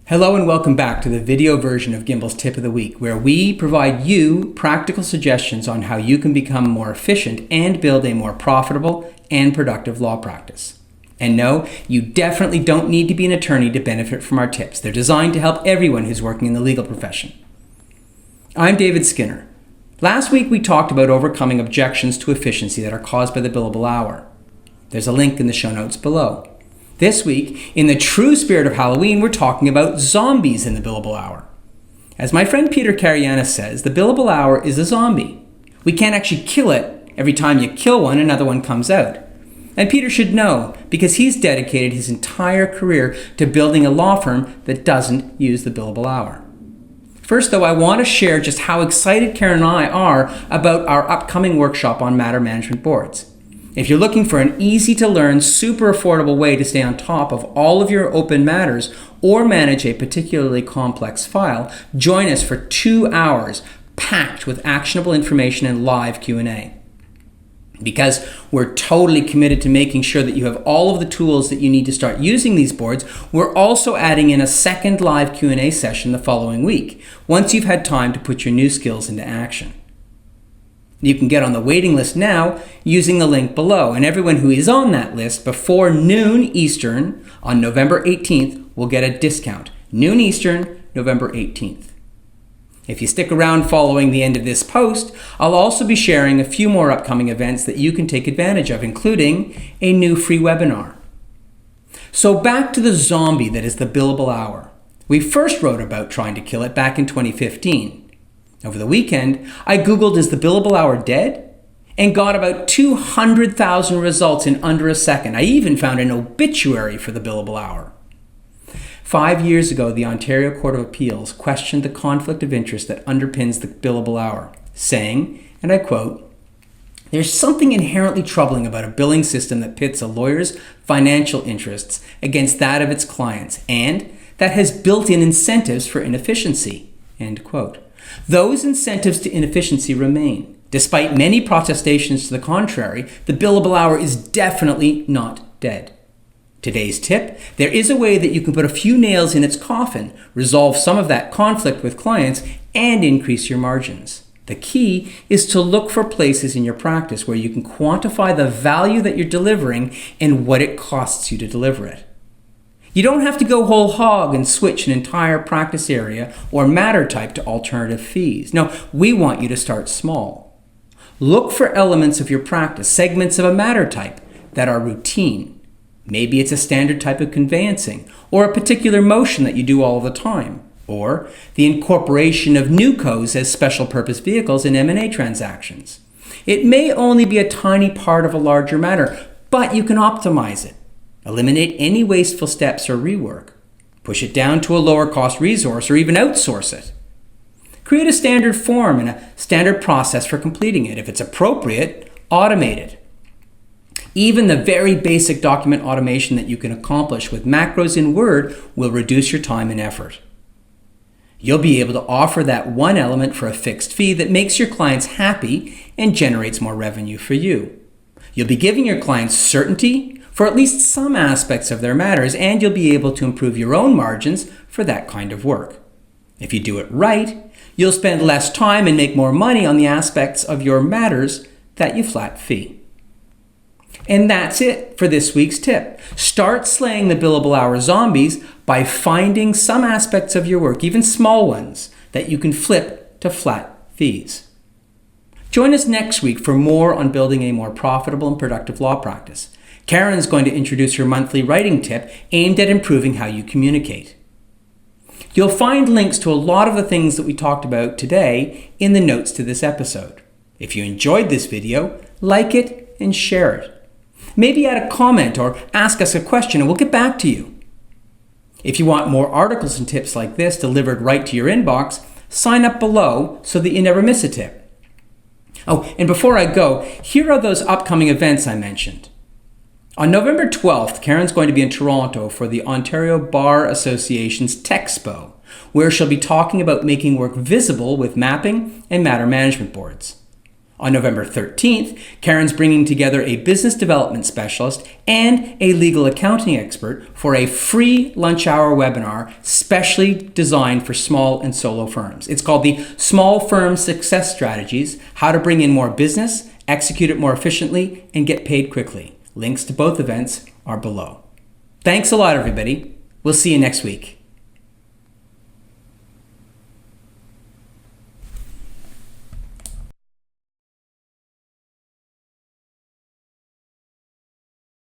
Hello and welcome back to the video version of Gimbal's Tip of the Week, where we provide you practical suggestions on how you can become more efficient and build a more profitable and productive law practice. And no, you definitely don't need to be an attorney to benefit from our tips. They're designed to help everyone who's working in the legal profession. I'm David Skinner. Last week we talked about overcoming objections to efficiency that are caused by the billable hour. There's a link in the show notes below. This week, in the true spirit of Halloween, we're talking about zombies in the billable hour. As my friend Peter Carianis says, the billable hour is a zombie. We can't actually kill it. Every time you kill one, another one comes out. And Peter should know, because he's dedicated his entire career to building a law firm that doesn't use the billable hour. First, though, I want to share just how excited Karen and I are about our upcoming workshop on matter management boards. If you're looking for an easy-to-learn, super affordable way to stay on top of all of your open matters or manage a particularly complex file, join us for 2 hours packed with actionable information and live Q&A. Because we're totally committed to making sure that you have all of the tools that you need to start using these boards, we're also adding in a second live Q&A session the following week, once you've had time to put your new skills into action. You can get on the waiting list now using the link below, and everyone who is on that list before noon Eastern on November 18th will get a discount. Noon Eastern, November 18th. If you stick around following the end of this post, I'll also be sharing a few more upcoming events that you can take advantage of, including a new free webinar. So back to the zombie that is the billable hour. We first wrote about trying to kill it back in 2015. Over the weekend, I Googled, "Is the billable hour dead?" and got about 200,000 results in under a second. I even found an obituary for the billable hour. 5 years ago, the Ontario Court of Appeals questioned the conflict of interest that underpins the billable hour, saying, and I quote, "There's something inherently troubling about a billing system that pits a lawyer's financial interests against that of its clients, and that has built-in incentives for inefficiency," end quote. Those incentives to inefficiency remain. Despite many protestations to the contrary, the billable hour is definitely not dead. Today's tip: there is a way that you can put a few nails in its coffin, resolve some of that conflict with clients, and increase your margins. The key is to look for places in your practice where you can quantify the value that you're delivering and what it costs you to deliver it. You don't have to go whole hog and switch an entire practice area or matter type to alternative fees. No, we want you to start small. Look for elements of your practice, segments of a matter type that are routine. Maybe it's a standard type of conveyancing, or a particular motion that you do all the time, or the incorporation of newcos as special purpose vehicles in M&A transactions. It may only be a tiny part of a larger matter, but you can optimize it. Eliminate any wasteful steps or rework. Push it down to a lower cost resource or even outsource it. Create a standard form and a standard process for completing it. If it's appropriate, automate it. Even the very basic document automation that you can accomplish with macros in Word will reduce your time and effort. You'll be able to offer that one element for a fixed fee that makes your clients happy and generates more revenue for you. You'll be giving your clients certainty for at least some aspects of their matters, and you'll be able to improve your own margins for that kind of work. If you do it right, you'll spend less time and make more money on the aspects of your matters that you flat fee. And that's it for this week's tip. Start slaying the billable hour zombies by finding some aspects of your work, even small ones, that you can flip to flat fees. Join us next week for more on building a more profitable and productive law practice. Karen's going to introduce her monthly writing tip aimed at improving how you communicate. You'll find links to a lot of the things that we talked about today in the notes to this episode. If you enjoyed this video, like it and share it. Maybe add a comment or ask us a question and we'll get back to you. If you want more articles and tips like this delivered right to your inbox, sign up below so that you never miss a tip. Oh, and before I go, here are those upcoming events I mentioned. On November 12th, Karen's going to be in Toronto for the Ontario Bar Association's Texpo, where she'll be talking about making work visible with mapping and matter management boards. On November 13th, Karen's bringing together a business development specialist and a legal accounting expert for a free lunch hour webinar specially designed for small and solo firms. It's called the Small Firm Success Strategies: How to Bring in More Business, Execute It More Efficiently, and Get Paid Quickly. Links to both events are below. Thanks a lot, everybody. We'll see you next week.